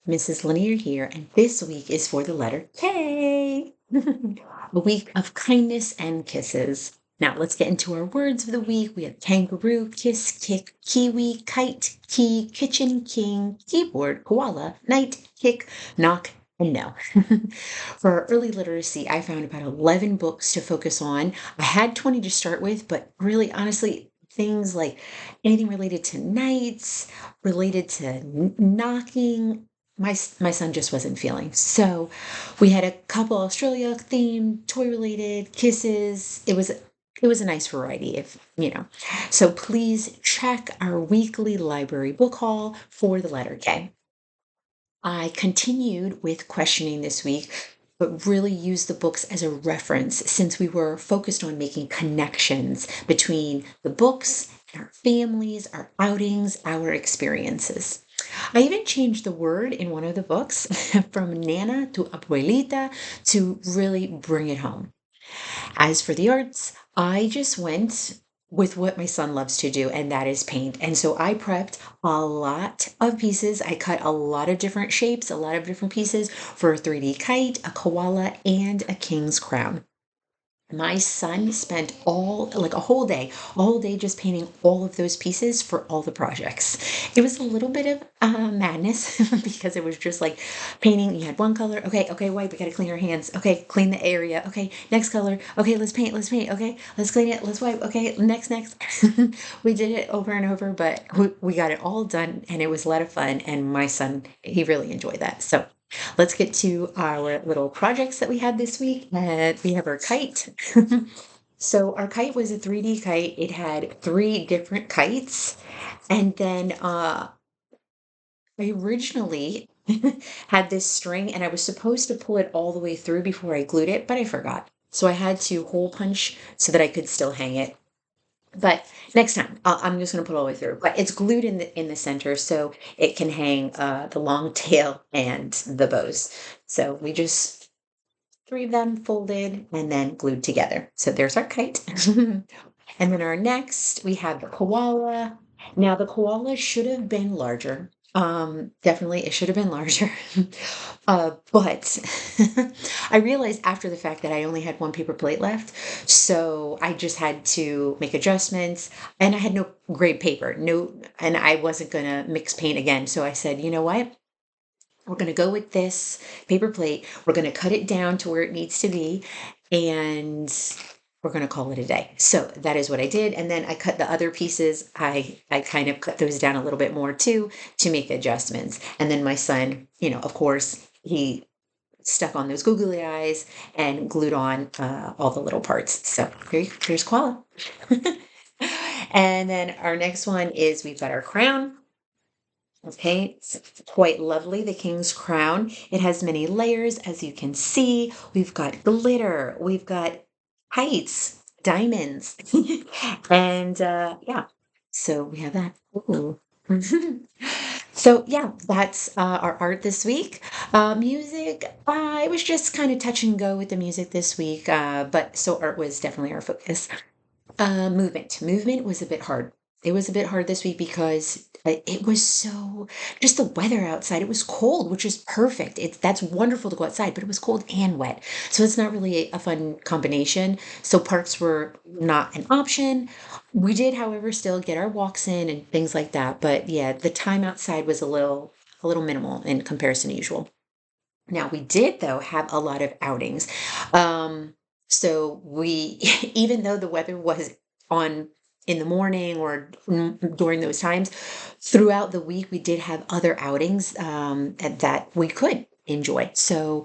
Mrs. Lanier here, and this week is for the letter K. A week of kindness and kisses. Now, let's get into our words of the week. We have kangaroo, kiss, kick, kiwi, kite, key, kitchen, king, keyboard, koala, night, kick, knock, and no. For our early literacy, I found about 11 books to focus on. I had 20 to start with, but really, honestly, things like anything related to nights, related to knocking, my son just wasn't feeling. So we had a couple Australia themed, toy related, kisses. It was a nice variety if, you know. So please check our weekly library book haul for the letter K. I continued with questioning this week, but really used the books as a reference since we were focused on making connections between the books, our families, our outings, our experiences. I even changed the word in one of the books from nana to abuelita to really bring it home. As for the arts, I just went with what my son loves to do, and that is paint. And so I prepped a lot of pieces. I cut a lot of different shapes, a lot of different pieces for a 3D kite, a koala, and a king's crown. My son spent a whole day just painting all of those pieces for all the projects. It was a little bit of madness because it was just like painting. You had one color. Okay, wipe. We got to clean our hands. Okay, clean the area. Okay, next color. Okay, let's paint. Okay, let's clean it. Let's wipe. Okay, next. We did it over and over, but we got it all done and it was a lot of fun. And my son, he really enjoyed that. So let's get to our little projects that we had this week. We have our kite. So our kite was a 3D kite. It had three different kites. And then I originally had this string and I was supposed to pull it all the way through before I glued it, but I forgot. So I had to hole punch so that I could still hang it. But next time, I'm just going to put it all the way through. But it's glued in the center, so it can hang the long tail and the bows. So we just three of them folded and then glued together. So there's our kite. And then our next, we have the koala. Now the koala should have been larger. Definitely it should have been larger. But I realized after the fact that I only had one paper plate left, so I just had to make adjustments and I had no grade paper, no, and I wasn't gonna mix paint again. So I said, you know what? We're going to go with this paper plate. We're going to cut it down to where it needs to be, and we're going to call it a day. So that is what I did. And then I cut the other pieces. I kind of cut those down a little bit more too to make adjustments. And then my son, of course, he stuck on those googly eyes and glued on all the little parts. So here's Koala. And then our next one is we've got our crown. Okay, it's quite lovely, the king's crown. It has many layers, as you can see. We've got glitter, we've got heights, diamonds, and yeah, so we have that. Ooh. So yeah, that's our art this week. Music, I was just kind of touch and go with the music this week, but so art was definitely our focus. Movement was a bit hard. It was a bit hard this week because it was so just the weather outside. It was cold, which is perfect. That's wonderful to go outside, but it was cold and wet. So it's not really a fun combination. So parks were not an option. We did, however, still get our walks in and things like that. But yeah, the time outside was a little minimal in comparison to usual. Now, we did, though, have a lot of outings. So we, even though the weather was on in the morning or during those times, throughout the week, we did have other outings that we could enjoy. So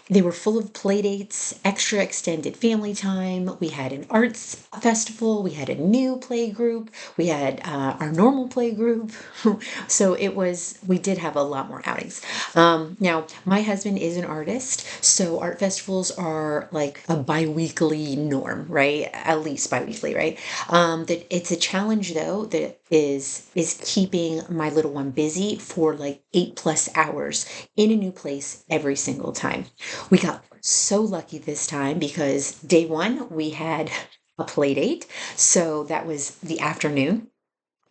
they were full of play dates, extra extended family time. We had an arts festival. We had a new play group. We had our normal play group. So we did have a lot more outings. Now, my husband is an artist, so art festivals are like a bi-weekly norm, right? At least bi-weekly, right? That it's a challenge though that is keeping my little one busy for like 8+ hours in a new place every single time. We got so lucky this time because day one we had a play date, so that was the afternoon.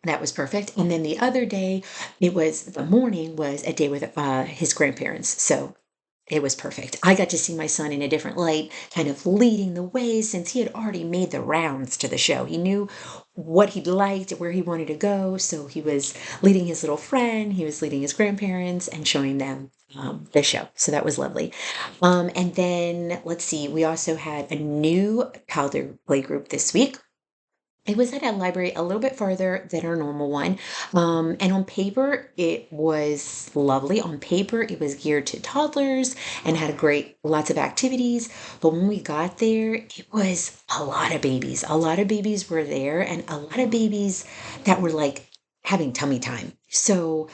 That was perfect. And then the other day, the morning was a day with his grandparents. So it was perfect. I got to see my son in a different light, kind of leading the way since he had already made the rounds to the show. He knew what he liked, where he wanted to go. So he was leading his little friend, he was leading his grandparents and showing them the show. So that was lovely. And then let's see, we also had a new toddler play group this week. It was at a library a little bit farther than our normal one. And on paper, it was lovely. On paper, it was geared to toddlers and had lots of activities. But when we got there, it was a lot of babies. A lot of babies were there and a lot of babies that were like having tummy time. So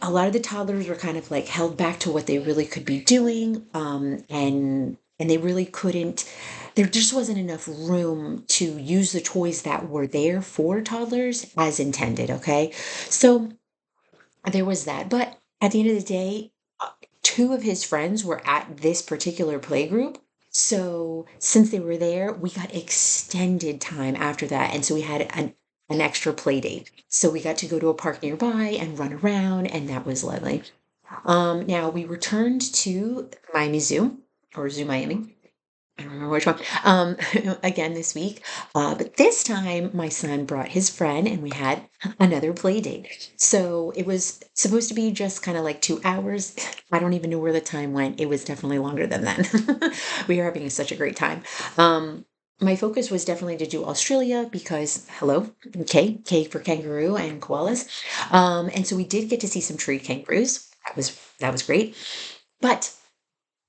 a lot of the toddlers were kind of like held back to what they really could be doing, and they really couldn't. There just wasn't enough room to use the toys that were there for toddlers as intended. Okay, so there was that. But at the end of the day, two of his friends were at this particular play group. So since they were there, we got extended time after that. And so we had an extra play date. So we got to go to a park nearby and run around, and that was lovely. Now we returned to Miami Zoo or Zoo Miami. I don't remember which one. Again this week. But this time my son brought his friend and we had another play date. So it was supposed to be just kind of like 2 hours. I don't even know where the time went. It was definitely longer than that. We were having such a great time. My focus was definitely to do Australia because hello, K for kangaroo and koalas. And so we did get to see some tree kangaroos. That was great. But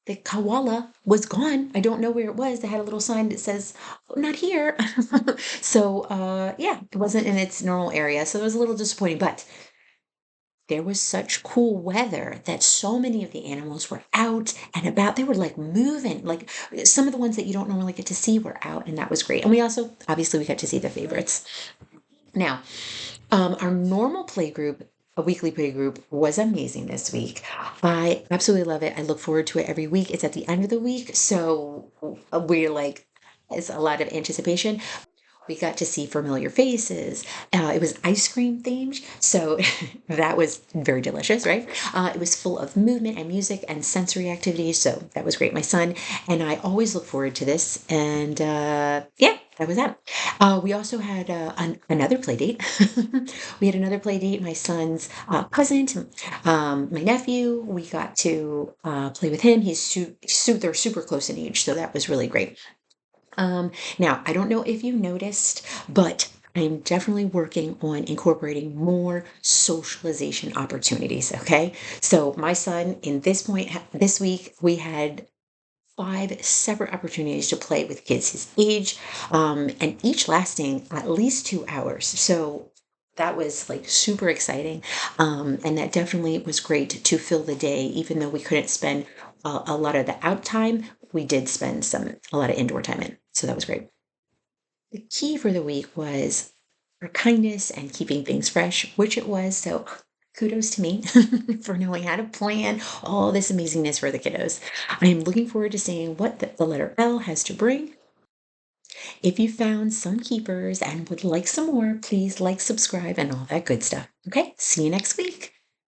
the koala was gone. I don't know where it was. They had a little sign that says, "Oh, not here." So, yeah, it wasn't in its normal area. So it was a little disappointing, but there was such cool weather that so many of the animals were out and about. They were like moving, like some of the ones that you don't normally get to see were out, and that was great. And we also, obviously, we got to see the favorites. Now, our normal play group, a weekly play group, was amazing this week. I absolutely love it. I look forward to it every week. It's at the end of the week, so we're like, it's a lot of anticipation. We got to see familiar faces. It was ice cream themed, so that was very delicious, right? It was full of movement and music and sensory activities, so that was great. My son and I always look forward to this, and yeah, that was that. We also had another play date. We had another play date. My son's cousin, my nephew. We got to play with him. They're super close in age, so that was really great. Now, I don't know if you noticed, but I'm definitely working on incorporating more socialization opportunities. Okay. So, my son, in this week, we had 5 separate opportunities to play with kids his age, and each lasting at least 2 hours. So, that was like super exciting. And that definitely was great to fill the day, even though we couldn't spend a lot of the out time, we did spend a lot of indoor time in. So that was great. The key for the week was for kindness and keeping things fresh, which it was. So kudos to me for knowing how to plan all this amazingness for the kiddos. I am looking forward to seeing what the letter L has to bring. If you found some keepers and would like some more, please like, subscribe, and all that good stuff. Okay, see you next week.